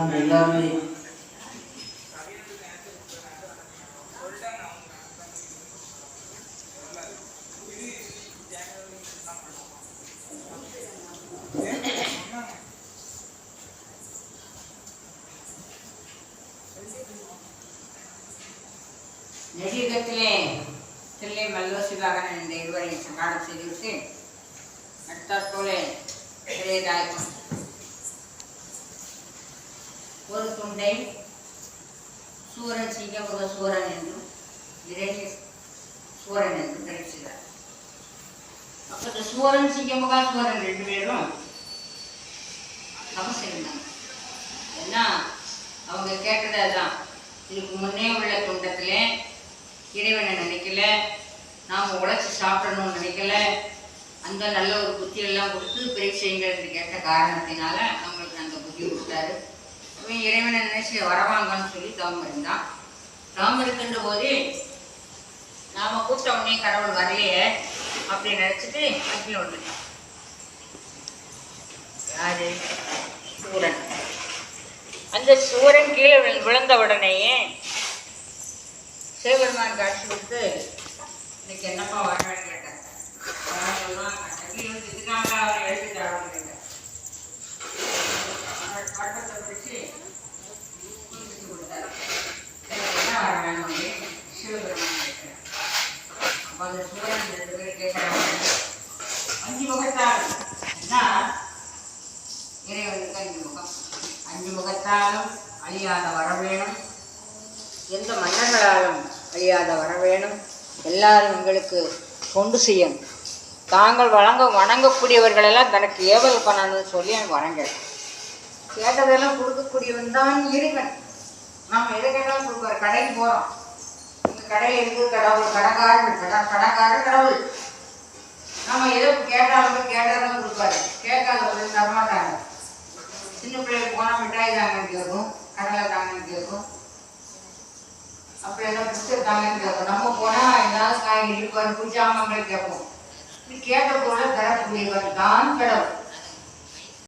நம்ம எல்லாருமே நெடியுகத்திலே தில்லை மல்லோசிவாகனன் என்ற இருவரை சங்காரம் செய்துவிட்டு அடுத்தாற்போல இளையதாய்க்கும் ஒரு துண்டை சூரன் சிங்கமுக சூரன் என்றும் இரண்டு சூரன் என்றும் கிடைக்கிறார். அப்போ இந்த சூரன் சிங்கமுக சூரன் ரெண்டு பேரும் தபம் செய்தாங்க. ஏன்னா அவங்க கேட்டது அதுதான். இதுக்கு முன்னே உள்ள துண்டத்திலே இறைவனை நினைக்கல, நாம் உழைச்சி சாப்பிடணும்னு நினைக்கல, அந்த நல்ல ஒரு புத்தியெல்லாம் கொடுத்து பெரிய செய்யுங்கள் என்று கேட்ட காரணத்தினால அவங்களுக்கு அந்த புத்தி கொடுத்தாரு. அவன் இறைவனை நினைச்சு வரவாங்கன்னு சொல்லி தவம் இருந்தான். தவம் இருக்கின்ற போதே நாம் கூப்பிட்ட உடனே கடவுள் வரலையே அப்படின்னு நினச்சிட்டு அக்னி விட்டுட்டான். யாரு? சூரன். அந்த சூரன் கீழே விழுந்த உடனேயே சிவபெருமான் காட்சி கொடுத்து இன்னைக்கு என்னப்பா வரவேன்னு கேட்டாங்க. இதுக்காக அவர் எழுதிட்டாருன்னு கேட்டார். பட்டத்தை பிடிச்சி கொடுத்தாரு. என்ன வர வேணும் சிவபெருமான் கேட்கிறார். அப்போ அந்த சூரன் 2 பேரும் கேட்கிறாங்க, 5 முகத்தால் என்ன இறைவனுக்கு 5 முகம், 5 முகத்தாலும் அழியாத வர வேணும், எந்த மன்னர்களாலும் அழியாத வர வேணும், எல்லாரும் எங்களுக்கு தொண்டு செய்யணும், தாங்கள் வணங்கக்கூடியவர்களெல்லாம் தனக்கு ஏவல் பண்ணணும்னு சொல்லி எனக்கு வரங்க. கேட்டதெல்லாம் கொடுக்கக்கூடியவன் தான் இறைவன். நாம் எதை கேட்டாலும் கொடுப்பார். கடைக்கு போகிறோம், இந்த கடையில் இருக்குது கடவுள், கடைக்காரர் கடவுள். நம்ம எதை கேட்டதெல்லாம் கொடுப்பாரு, கேட்காத பொருள் தரமாட்டாங்க. சின்ன பிள்ளைக்கு போனால் மிட்டாய் தாங்கன்னு கேட்கும், கடலை தாங்கன்னு கேட்கும், அப்புறம் என்ன புத்தகம் தாங்கன்னு கேட்போம். நம்ம போனால் ஏதாவது காய்கறி இருப்பாரு, பூஜாமங்கள் கேட்போம். இது கேட்ட பொருளை தரக்கூடியவர் தான் கடவுள்.